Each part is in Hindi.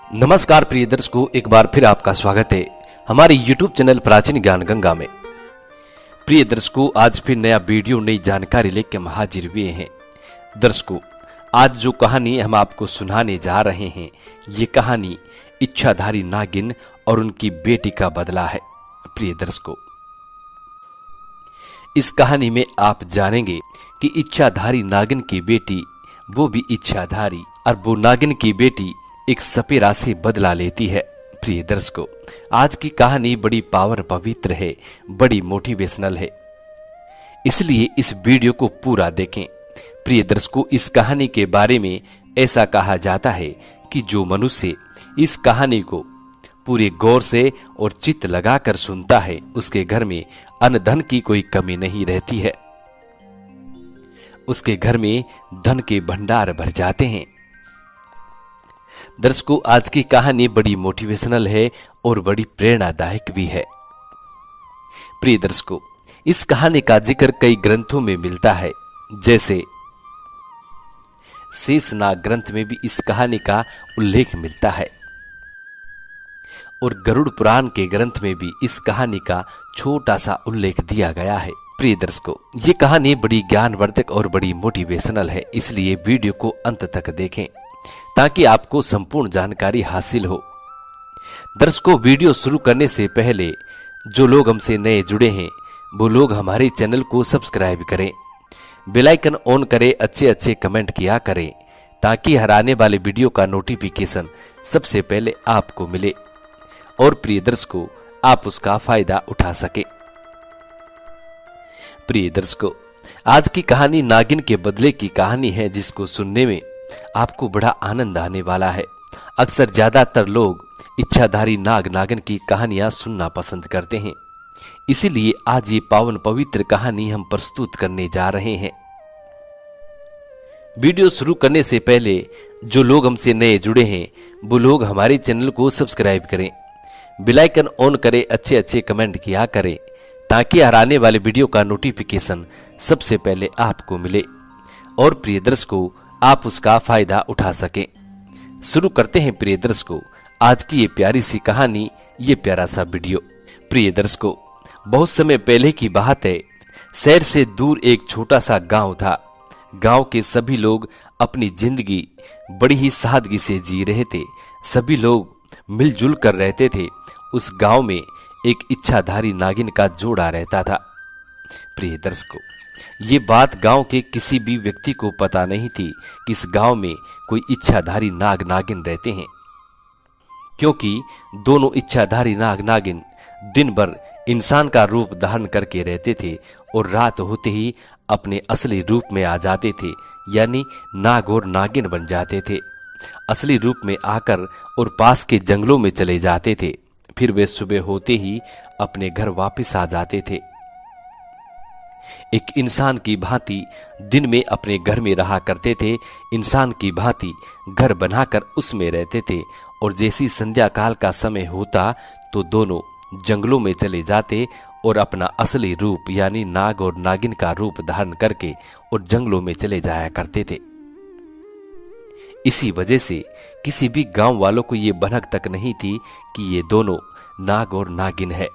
नमस्कार प्रिय दर्शकों, एक बार फिर आपका स्वागत है हमारे YouTube चैनल प्राचीन ज्ञान गंगा में। प्रिय दर्शकों, आज फिर नया वीडियो नई जानकारी लेकर हम हाजिर हुए हैं। दर्शकों, आज जो कहानी हम आपको सुनाने जा रहे हैं, ये कहानी इच्छाधारी नागिन और उनकी बेटी का बदला है। प्रिय दर्शकों, इस कहानी में आप जानेंगे कि इच्छाधारी नागिन की बेटी, वो भी इच्छाधारी, और वो नागिन की बेटी एक सपेरा से बदला लेती है। प्रिय दर्शकों, आज की कहानी बड़ी पावन पवित्र है, बड़ी मोटिवेशनल है, इसलिए इस वीडियो को पूरा देखें। प्रिय दर्शकों, इस कहानी के बारे में ऐसा कहा जाता है कि जो मनुष्य इस कहानी को पूरे गौर से और चित्त लगाकर सुनता है, उसके घर में अन्न धन की कोई कमी नहीं रहती है। उसके घर में धन के भंडार भर जाते हैं। दर्शकों, आज की कहानी बड़ी मोटिवेशनल है और बड़ी प्रेरणादायक भी है। प्रिय दर्शकों, इस कहानी का जिक्र कई ग्रंथों में मिलता है, जैसे शेषनाग ग्रंथ में भी इस कहानी का उल्लेख मिलता है और गरुड़ पुराण के ग्रंथ में भी इस कहानी का छोटा सा उल्लेख दिया गया है। प्रिय दर्शकों, ये कहानी बड़ी ज्ञानवर्धक और बड़ी मोटिवेशनल है, इसलिए वीडियो को अंत तक देखें ताकि आपको संपूर्ण जानकारी हासिल हो। दर्शकों, वीडियो शुरू करने से पहले जो लोग हमसे नए जुड़े हैं, वो लोग हमारे चैनल को सब्सक्राइब करें, बेल आइकन ऑन करें, अच्छे कमेंट किया करें ताकि हर आने वाले वीडियो का नोटिफिकेशन सबसे पहले आपको मिले और प्रिय दर्शकों, आप उसका फायदा उठा सके। प्रिय दर्शकों, आज की कहानी नागिन के बदले की कहानी है, जिसको सुनने में आपको बड़ा आनंद आने वाला है। अक्सर ज्यादातर लोग इच्छाधारी नाग नागिन की कहानियां सुनना पसंद करते हैं, इसीलिए आज ये पावन पवित्र कहानी हम प्रस्तुत करने जा रहे हैं। वीडियो शुरू करने से पहले जो लोग हमसे नए जुड़े हैं, वो लोग हमारे चैनल को सब्सक्राइब करें, बेल आइकन ऑन करें, अच्छे कमेंट किया करें ताकि हर आने वाले वीडियो का नोटिफिकेशन सबसे पहले आपको मिले और प्रिय दर्शकों, आप उसका फायदा उठा सकें। शुरू करते हैं प्रिय दर्शकों आज की ये प्यारी सी कहानी, ये प्यारा सा वीडियो। प्रिय दर्शकों, बहुत समय पहले की बात है, शहर से दूर एक छोटा सा गांव था। गांव के सभी लोग अपनी जिंदगी बड़ी ही सादगी से जी रहे थे, सभी लोग मिलजुल कर रहते थे। उस गांव में एक इच्छाधारी नागिन का जोड़ा रहता था। प्रिय दर्शकों, ये बात गांव के किसी भी व्यक्ति को पता नहीं थी कि इस गांव में कोई इच्छाधारी नाग नागिन रहते हैं, क्योंकि दोनों इच्छाधारी नाग नागिन दिन भर इंसान का रूप धारण करके रहते थे और रात होते ही अपने असली रूप में आ जाते थे, यानी नाग और नागिन बन जाते थे। असली रूप में आकर और पास के जंगलों में चले जाते थे, फिर वे सुबह होते ही अपने घर वापस आ जाते थे। एक इंसान की भांति दिन में अपने घर में रहा करते थे, इंसान की भांति घर बनाकर उसमें रहते थे, और जैसी संध्या काल का समय होता तो दोनों जंगलों में चले जाते और अपना असली रूप यानी नाग और नागिन का रूप धारण करके और जंगलों में चले जाया करते थे। इसी वजह से किसी भी गांव वालों को ये भनक तक नहीं थी कि ये दोनों नाग और नागिन है।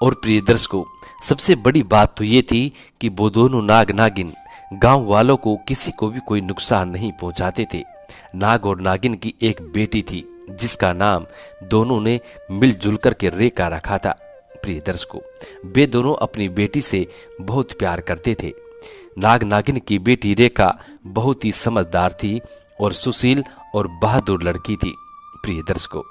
और प्रिय दर्शकों, सबसे बड़ी बात तो ये थी कि वो दोनों नाग नागिन गांव वालों को किसी को भी कोई नुकसान नहीं पहुंचाते थे। नाग और नागिन की एक बेटी थी जिसका नाम दोनों ने मिलजुल करके रेखा रखा था। प्रिय दर्शकों, वे दोनों अपनी बेटी से बहुत प्यार करते थे। नाग नागिन की बेटी रेखा बहुत ही समझदार थी और सुशील और बहादुर लड़की थी। प्रिय दर्शकों,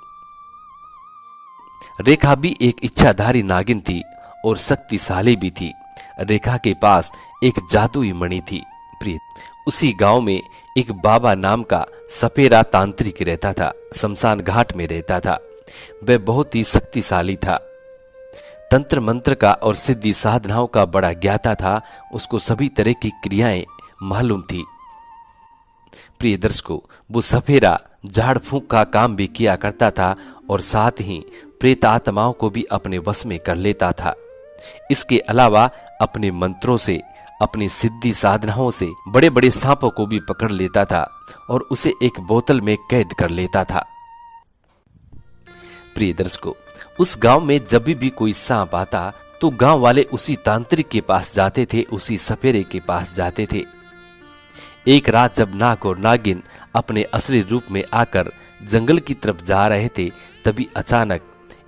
रेखा भी एक इच्छाधारी नागिन थी और शक्तिशाली भी थी। रेखा के पास एक जादुई मणि थी। प्रिय, उसी गांव में एक बाबा नाम का सपेरा तांत्रिक रहता था, शमशान घाट में रहता था। वह बहुत ही शक्तिशाली था, तंत्र मंत्र का और सिद्धि साधनाओं का बड़ा ज्ञाता था, उसको सभी तरह की क्रियाएं मालूम थी। प्रिय दर्शकों, वो सपेरा झाड़ फूंक का काम भी किया करता था और साथ ही प्रेत आत्माओं को भी अपने वश में कर लेता था। इसके अलावा अपने मंत्रों से अपनी सिद्धि साधनाओं से बड़े बड़े सांपों को भी पकड़ लेता था और उसे एक बोतल में कैद कर लेता था। प्रिय दर्शकों, उस गांव में जब भी कोई सांप आता तो गांव वाले उसी तांत्रिक के पास जाते थे, उसी सपेरे के पास जाते थे। एक रात जब नाग और नागिन अपने असली रूप में आकर जंगल की तरफ जा रहे थे, तभी अचानक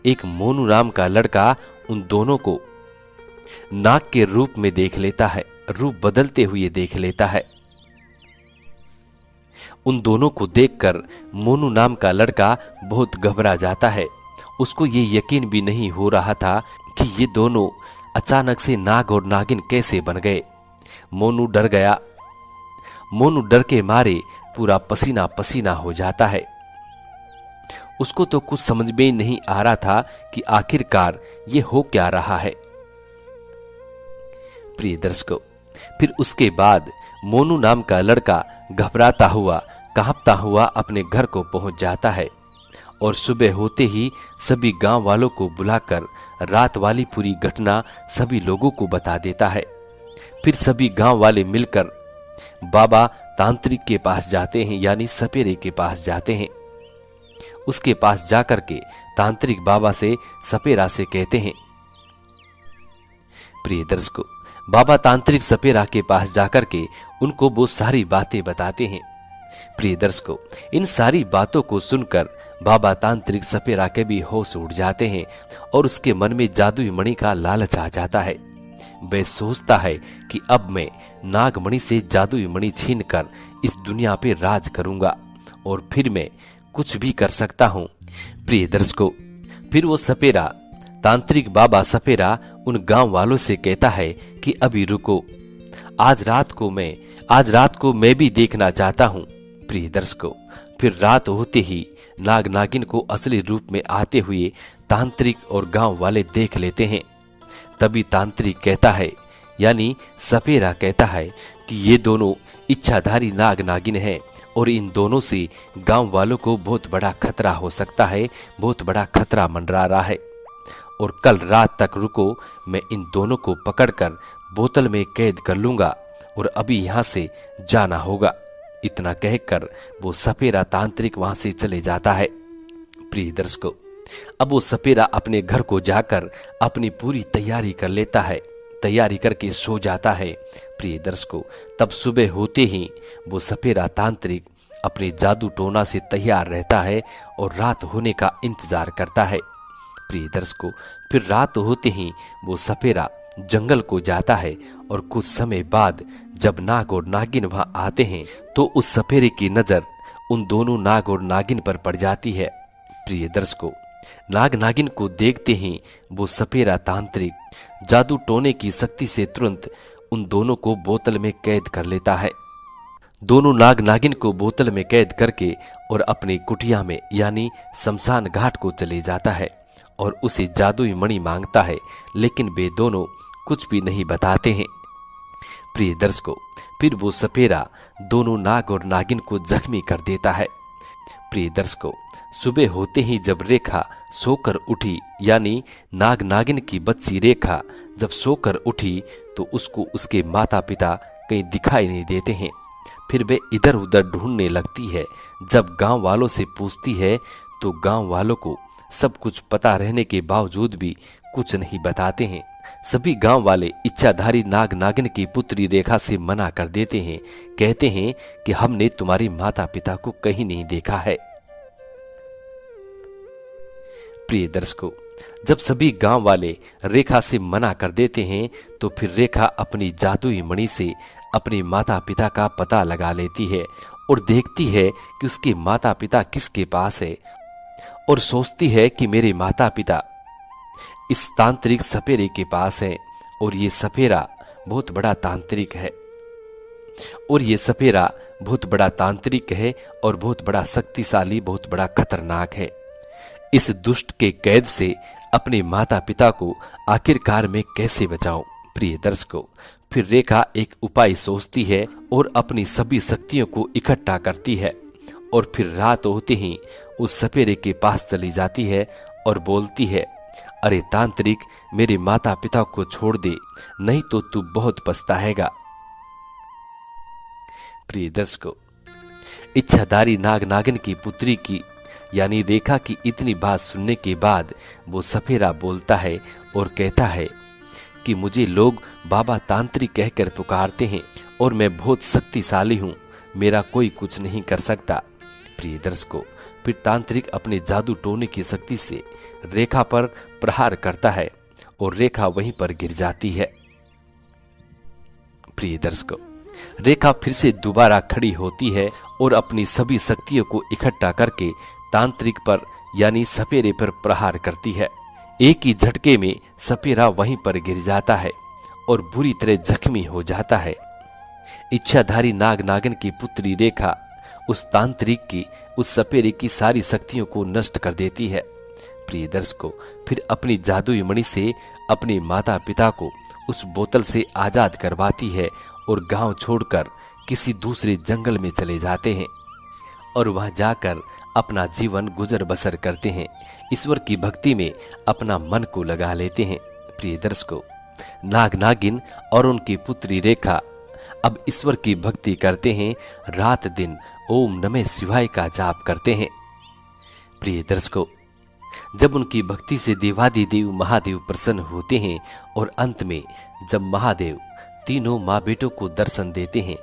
एक मोनू नाम का लड़का उन दोनों को नाग के रूप में देख लेता है, रूप बदलते हुए देख लेता है। उन दोनों को देखकर मोनू नाम का लड़का बहुत घबरा जाता है। उसको ये यकीन भी नहीं हो रहा था कि ये दोनों अचानक से नाग और नागिन कैसे बन गए। मोनू डर गया। मोनू डर के मारे पूरा पसीना पसीना हो जाता है। उसको तो कुछ समझ में नहीं आ रहा था कि आखिरकार ये हो क्या रहा है। प्रिय दर्शकों, फिर उसके बाद मोनू नाम का लड़का घबराता हुआ कांपता हुआ अपने घर को पहुंच जाता है और सुबह होते ही सभी गांव वालों को बुलाकर रात वाली पूरी घटना सभी लोगों को बता देता है। फिर सभी गांव वाले मिलकर बाबा तांत्रिक के पास जाते हैं, यानी सपेरे के पास जाते हैं। उसके पास जाकर के तांत्रिक बाबा से सपेरा से कहते हैं। प्रिय दर्शकों, बाबा तांत्रिक सपेरा के पास जाकर के उनको वो सारी बातें बताते हैं। प्रिय दर्शकों, इन सारी बातों को सुनकर बाबा तांत्रिक सपेरा के भी होश उड़ जाते हैं और उसके मन में जादुई मणि का लालच आ जाता है। वह सोचता है कि अब मैं नागमणि से जादुई मणि छीनकर इस दुनिया पे राज करूंगा और फिर मैं कुछ भी कर सकता हूं। प्रिय दर्शकों, फिर वो सपेरा तांत्रिक बाबा सपेरा उन गांव वालों से कहता है कि अभी रुको, आज रात को मैं भी देखना चाहता हूं। प्रिय दर्शकों, फिर रात होते ही नाग नागिन को असली रूप में आते हुए तांत्रिक और गांव वाले देख लेते हैं। तभी तांत्रिक कहता है, यानी सपेरा कहता है कि ये दोनों इच्छाधारी नाग नागिन हैं और इन दोनों से गांव वालों को बहुत बड़ा खतरा हो सकता है, बहुत बड़ा खतरा मंडरा रहा है और कल रात तक रुको, मैं इन दोनों को पकड़कर बोतल में कैद कर लूंगा और अभी यहां से जाना होगा। इतना कहकर वो सपेरा तांत्रिक वहां से चले जाता है। प्रिय दर्शकों, अब वो सपेरा अपने घर को जाकर अपनी पूरी तैयारी कर लेता है, तैयारी करके सो जाता है। प्रिय दर्शकों, तब सुबह होते ही वो सपेरा तांत्रिक अपने जादू टोना से तैयार रहता है और रात होने का इंतजार करता है। प्रिय दर्शकों, फिर रात होते ही वो सपेरा जंगल को जाता है और कुछ समय बाद जब नाग और नागिन वहां आते हैं तो उस सपेरे की नजर उन दोनों नाग और नागिन पर पड़ जाती है। प्रिय दर्शकों, नाग नागिन को देखते ही वो सपेरा तांत्रिक जादू टोने की शक्ति से तुरंत उन दोनों को बोतल में कैद कर लेता है। दोनों नाग नागिन को बोतल में कैद करके और अपनी कुटिया में यानी शमशान घाट को चले जाता है और उसे जादुई मणि मांगता है, लेकिन वे दोनों कुछ भी नहीं बताते हैं। प्रिय दर्शकों, फिर वो सपेरा दोनों नाग और नागिन को जख्मी कर देता है। प्रिय दर्शकों, सुबह होते ही जब रेखा सोकर उठी, यानी नाग नागिन की बच्ची रेखा जब सोकर उठी तो उसको उसके माता पिता कहीं दिखाई नहीं देते हैं। फिर वे इधर उधर ढूंढने लगती है। जब गांव वालों से पूछती है तो गांव वालों को सब कुछ पता रहने के बावजूद भी कुछ नहीं बताते हैं। सभी गांव वाले इच्छाधारी नाग नागिन की पुत्री रेखा से मना कर देते हैं, कहते हैं कि हमने तुम्हारे माता पिता को कहीं नहीं देखा है। प्रिय दर्शकों, जब सभी गांव वाले रेखा से मना कर देते हैं तो फिर रेखा अपनी जादुई मणि से अपने माता पिता का पता लगा लेती है और देखती है कि उसके माता पिता किसके पास है और सोचती है कि मेरे माता पिता इस तांत्रिक सपेरे के पास है और ये सपेरा बहुत बड़ा तांत्रिक है और ये सपेरा बहुत बड़ा तांत्रिक है और बहुत बड़ा शक्तिशाली, बहुत बड़ा खतरनाक है। इस दुष्ट के कैद से अपने माता पिता को आखिरकार मैं कैसे बचाऊं? प्रिय दर्शकों, फिर रेखा एक उपाय सोचती है और अपनी सभी शक्तियों को इकट्ठा करती है और फिर रात होते ही उस सपेरे के पास चली जाती है और बोलती है, अरे तांत्रिक, मेरे माता पिता को छोड़ दे, नहीं तो तू बहुत पछताएगा। प्रिय दर्शकों, इच्छाधारी नाग नागिन की पुत्री की यानी रेखा की इतनी बात सुनने के बाद वो सपेरा बोलता है और कहता है कि मुझे लोग बाबा तांत्रिक कहकर पुकारते हैं और मैं बहुत शक्तिशाली हूँ, मेरा कोई कुछ नहीं कर सकता। प्रिय दर्शकों, फिर तांत्रिक अपने जादू टोने की शक्ति से रेखा पर प्रहार करता है और रेखा वहीं पर गिर जाती है। प्रिय दर्शकों, रेखा फिर से दोबारा खड़ी होती है और अपनी सभी शक्तियों को इकट्ठा करके तांत्रिक पर यानी सपेरे पर प्रहार करती है। एक ही झटके में सपेरा वहीं पर गिर जाता है और बुरी तरह जख्मी हो जाता है। इच्छाधारी नाग नागिन की पुत्री रेखा उस तांत्रिक की, उस सपेरे की सारी शक्तियों को नष्ट कर देती है। प्रिय दर्शकों, फिर अपनी जादुई मणि से अपने माता पिता को उस बोतल से आजाद करवाती है और गांव छोड़कर किसी दूसरे जंगल में चले जाते हैं और वहां जाकर अपना जीवन गुजर बसर करते हैं। ईश्वर की भक्ति में अपना मन को लगा लेते हैं। प्रिय दर्शकों, नाग नागिन और उनकी पुत्री रेखा अब ईश्वर की भक्ति करते हैं, रात दिन ओम नमः शिवाय का जाप करते हैं। प्रिय दर्शकों, जब उनकी भक्ति से देवादिदेव महादेव प्रसन्न होते हैं और अंत में जब महादेव तीनों माँ बेटों को दर्शन देते हैं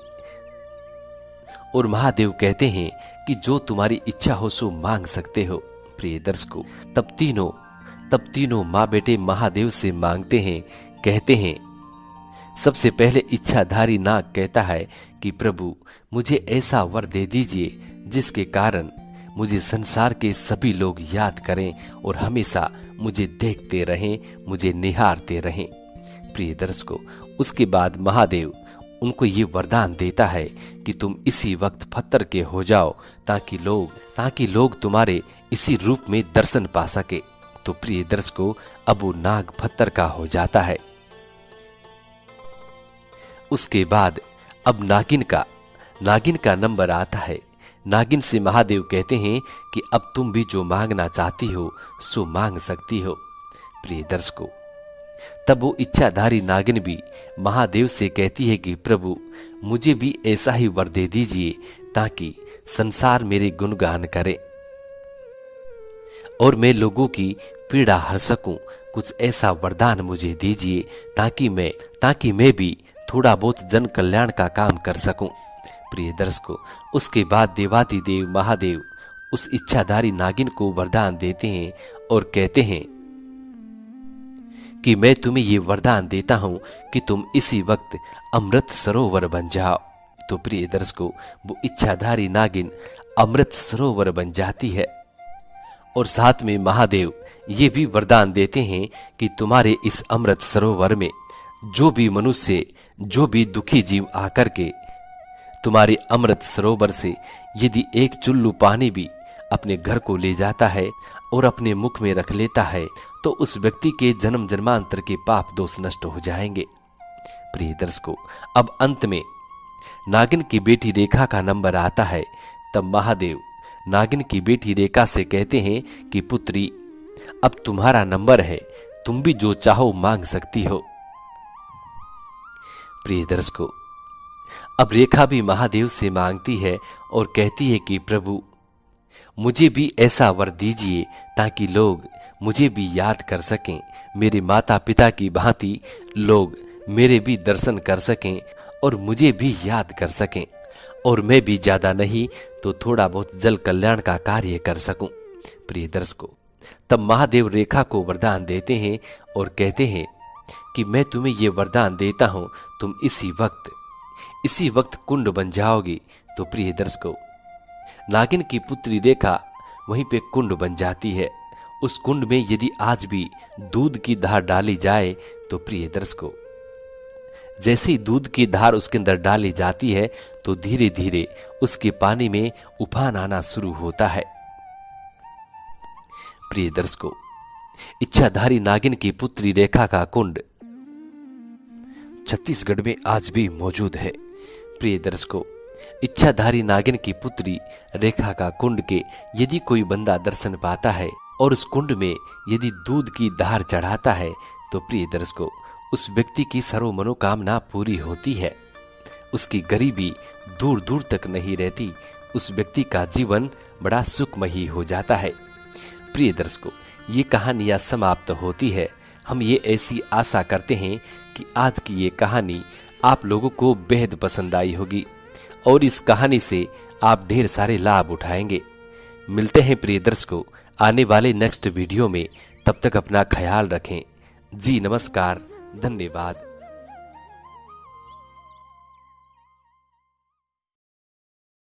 और महादेव कहते हैं कि जो तुम्हारी इच्छा हो सो मांग सकते हो। प्रिय दर्शकों, तब तीनों माँ बेटे महादेव से मांगते हैं, कहते हैं। सबसे पहले इच्छाधारी नाग कहता है कि प्रभु मुझे ऐसा वर दे दीजिए जिसके कारण मुझे संसार के सभी लोग याद करें और हमेशा मुझे देखते रहें, मुझे निहारते रहें। प्रिय दर्शकों, उसके बाद महादेव उनको ये वरदान देता है कि तुम इसी वक्त पत्थर के हो जाओ ताकि लोग तुम्हारे इसी रूप में दर्शन पा सके। तो प्रिय दर्शकों, अब वो नाग पत्थर का हो जाता है। उसके बाद अब नागिन का नंबर आता है। नागिन से महादेव कहते हैं कि अब तुम भी जो मांगना चाहती हो सो मांग सकती हो। प्रिय दर्शकों, तब वो इच्छाधारी नागिन भी महादेव से कहती है कि प्रभु मुझे भी ऐसा ही वर दे दीजिए ताकि संसार मेरे गुणगान करे और मैं लोगों की पीड़ा हर सकूं। कुछ ऐसा वरदान मुझे दीजिए ताकि मैं भी थोड़ा बहुत जन कल्याण का काम कर सकूं। प्रिय दर्शकों, उसके बाद देवादिदेव महादेव उस इच्छाधारी नागिन को वरदान देते हैं और कहते हैं कि मैं तुम्हें ये वरदान देता हूं कि तुम इसी वक्त अमृत सरोवर बन जाओ। तो प्रिय दर्शकों, वो इच्छाधारी नागिन अमृत सरोवर बन जाती है और साथ में महादेव ये भी वरदान देते हैं कि तुम्हारे इस अमृत सरोवर में जो भी मनुष्य, जो भी दुखी जीव आकर के तुम्हारे अमृत सरोवर से यदि एक चुल्लू पानी भी अपने घर को ले जाता है और अपने मुख में रख लेता है तो उस व्यक्ति के जन्म जन्मांतर के पाप दोष नष्ट हो जाएंगे। प्रिय दर्शकों, अब अंत में नागिन की बेटी रेखा का नंबर आता है। तब महादेव नागिन की बेटी रेखा से कहते हैं कि पुत्री अब तुम्हारा नंबर है, तुम भी जो चाहो मांग सकती हो। प्रिय दर्शकों, अब रेखा भी महादेव से मांगती है और कहती है कि प्रभु मुझे भी ऐसा वर दीजिए ताकि लोग मुझे भी याद कर सकें, मेरे माता पिता की भांति लोग मेरे भी दर्शन कर सकें और मुझे भी याद कर सकें और मैं भी ज्यादा नहीं तो थोड़ा बहुत जल कल्याण का कार्य कर सकूं। प्रिय दर्शकों, तब महादेव रेखा को वरदान देते हैं और कहते हैं कि मैं तुम्हें ये वरदान देता हूं, तुम इसी वक्त कुंड बन जाओगी। तो प्रिय दर्शकों, नागिन की पुत्री रेखा वहीं पे कुंड बन जाती है। उस कुंड में यदि आज भी दूध की धार डाली जाए तो प्रिय दर्शकों, जैसे ही दूध की धार उसके अंदर डाली जाती है तो धीरे धीरे उसके पानी में उफान आना शुरू होता है। प्रिय दर्शकों, इच्छाधारी नागिन की पुत्री रेखा का कुंड छत्तीसगढ़ में आज भी मौजूद है। प्रिय दर्शकों, इच्छाधारी नागिन की पुत्री रेखा का कुंड के यदि कोई बंदा दर्शन पाता है और उस कुंड में यदि दूध की धार चढ़ाता है तो प्रिय दर्शकों, उस व्यक्ति की सर्व मनोकामना पूरी होती है। उसकी गरीबी दूर दूर तक नहीं रहती, उस व्यक्ति का जीवन बड़ा सुखमयी हो जाता है। प्रिय दर्शकों, ये कहानियाँ समाप्त होती है। हम ये ऐसी आशा करते हैं कि आज की ये कहानी आप लोगों को बेहद पसंद आई होगी और इस कहानी से आप ढेर सारे लाभ उठाएंगे। मिलते हैं प्रिय दर्शकों आने वाले नेक्स्ट वीडियो में। तब तक अपना ख्याल रखें। जी नमस्कार, धन्यवाद।